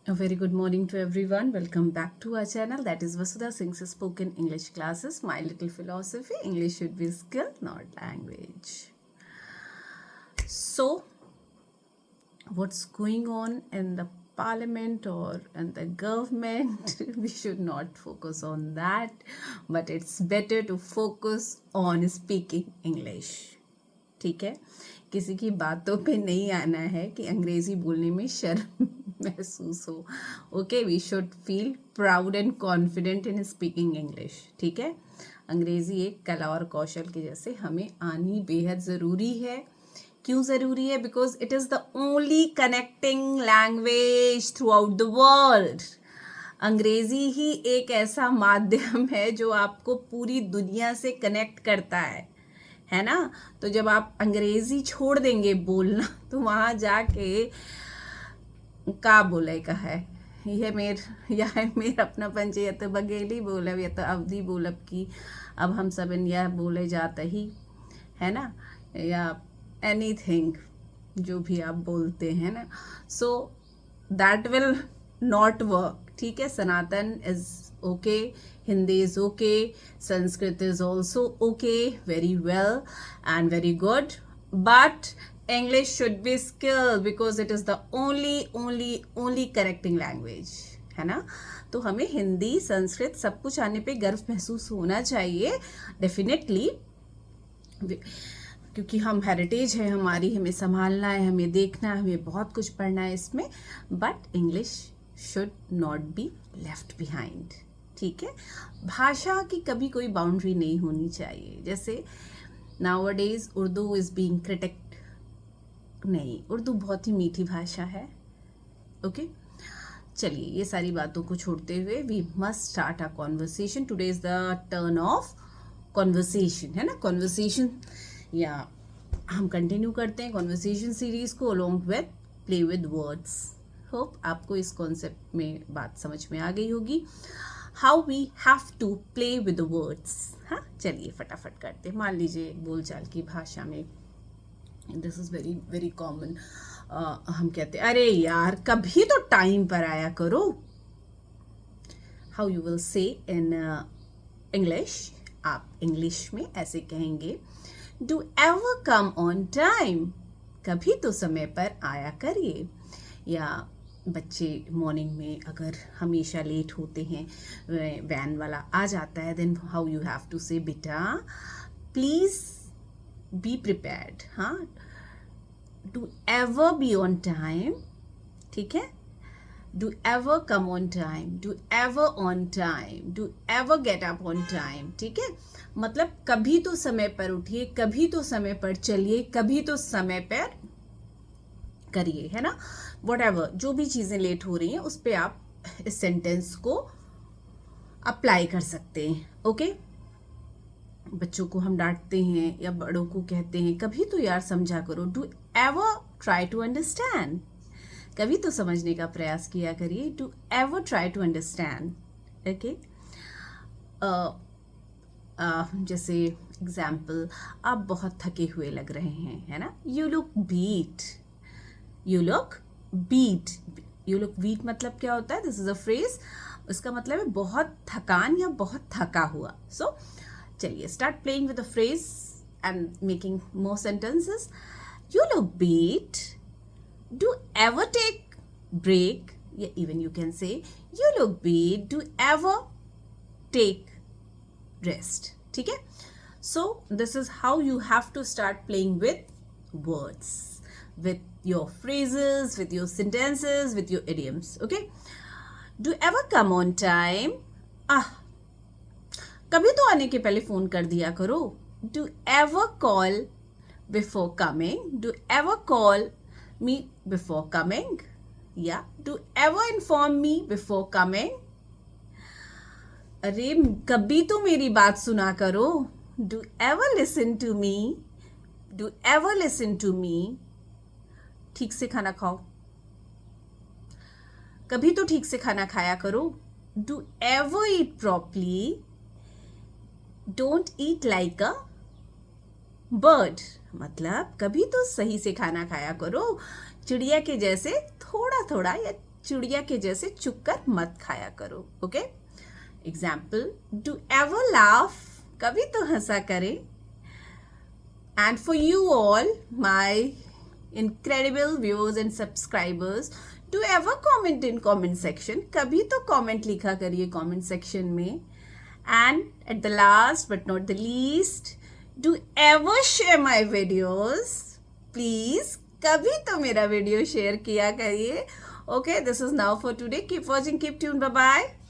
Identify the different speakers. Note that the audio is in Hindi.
Speaker 1: A very good morning to everyone. Welcome back to our channel. That is Vasudha Singh's Spoken English Classes. My little philosophy. English should be skill, not language. So, what's going on in the parliament or in the government? We should not focus on that, but it's better to focus on speaking English. ठीक है, किसी की बातों पे नहीं आना है कि अंग्रेजी बोलने में शर्म महसूस हो. Okay, we should feel proud and confident in speaking English. ठीक है, अंग्रेजी एक कला और कौशल के जैसे हमें आनी बेहद ज़रूरी है. क्यों ज़रूरी है? Because it is the only connecting language through out the world. अंग्रेजी ही एक ऐसा माध्यम है जो आपको पूरी दुनिया से कनेक्ट करता है ना. तो जब आप अंग्रेजी छोड़ देंगे बोलना तो वहाँ जाके का बोले का है यह मेर अपना पंचायत बघेली बोलब या तो अवधि बोलब की अब हम सब इन यह बोले जाता ही है ना, या एनीथिंग जो भी आप बोलते हैं ना. So that will not work. ठीक है, Sanatan is okay, Hindi is okay, Sanskrit is also okay, very well and very good, but English should be skilled because it is the only correcting language, है ना. तो हमें हिंदी संस्कृत सब कुछ आने पे गर्व महसूस होना चाहिए डेफिनेटली, क्योंकि हम हेरिटेज है हमारी, हमें संभालना है, हमें देखना है, हमें बहुत कुछ पढ़ना है इसमें. But English should not be left behind. ठीक है, भाषा की कभी कोई बाउंड्री नहीं होनी चाहिए. जैसे nowadays Urdu is being critic, नहीं, उर्दू बहुत ही मीठी भाषा है. ओके, चलिए ये सारी बातों को छोड़ते हुए we must start a conversation. Today is the turn of conversation, है ना. कॉन्वर्सेशन या हम कंटिन्यू करते हैं कॉन्वर्सेशन सीरीज को along with play with words. Hope आपको इस कॉन्सेप्ट में बात समझ में आ गई होगी. How we have to play with the words. हाँ, चलिए फटाफट करते हैं. मान लीजिए बोलचाल की भाषा में, this is very very common, हम कहते हैं अरे यार कभी तो टाइम पर आया करो. How you will say in English. आप इंग्लिश में ऐसे कहेंगे, do ever come on time. कभी तो समय पर आया करिए. या बच्चे मॉर्निंग में अगर हमेशा लेट होते हैं, वैन वाला आ जाता है, then how you have to say, बेटा प्लीज़ बी प्रिपेयर्ड. हाँ, do ever be on time. ठीक है, do ever come on time, do ever on time, do ever get up on time. ठीक है, मतलब कभी तो समय पर उठिए, कभी तो समय पर चलिए, कभी तो समय पर करिए, है ना. व्हाटएवर जो भी चीज़ें लेट हो रही हैं उस पर आप इस सेंटेंस को अप्लाई कर सकते हैं. ओके, बच्चों को हम डांटते हैं या बड़ों को कहते हैं कभी तो यार समझा करो. Do ever try to understand. कभी तो समझने का प्रयास किया करिए. Do ever try to understand. Okay, जैसे एग्जाम्पल, आप बहुत थके हुए लग रहे हैं, है ना. You look beat. You look beat. You look beat मतलब क्या होता है? This is a phrase. उसका मतलब है बहुत थकान या बहुत थका हुआ. सो चलिए start playing with the phrase and making more sentences. You look beat. Do ever take break. या even you can say you look beat. Do ever take rest. ठीक है, so this is how you have to start playing with words, with your phrases, with your sentences, with your idioms. Okay, do ever come on time. कभी तो आने के पहले फोन कर दिया करो. Do ever call before coming. Do ever call me before coming. Yeah, do ever inform me before coming. अरे कभी तो मेरी बात सुना करो. Do ever listen to me. Do ever listen to me. ठीक से खाना खाओ. कभी तो ठीक से खाना खाया करो. Do ever eat properly. Don't eat like a bird. मतलब कभी तो सही से खाना खाया करो, चिड़िया के जैसे थोड़ा थोड़ा या चिड़िया के जैसे चुप कर मत खाया करो. Okay, example, do ever laugh, कभी तो हंसा करें. And for you all my incredible viewers and subscribers, do ever comment in comment section, कभी तो comment लिखा करिए comment section में. And at the last but not the least, do ever share my videos, please, कभी तो मेरा वीडियो शेयर किया करिए. Okay, this is now for today. Keep watching, keep tuned, bye bye.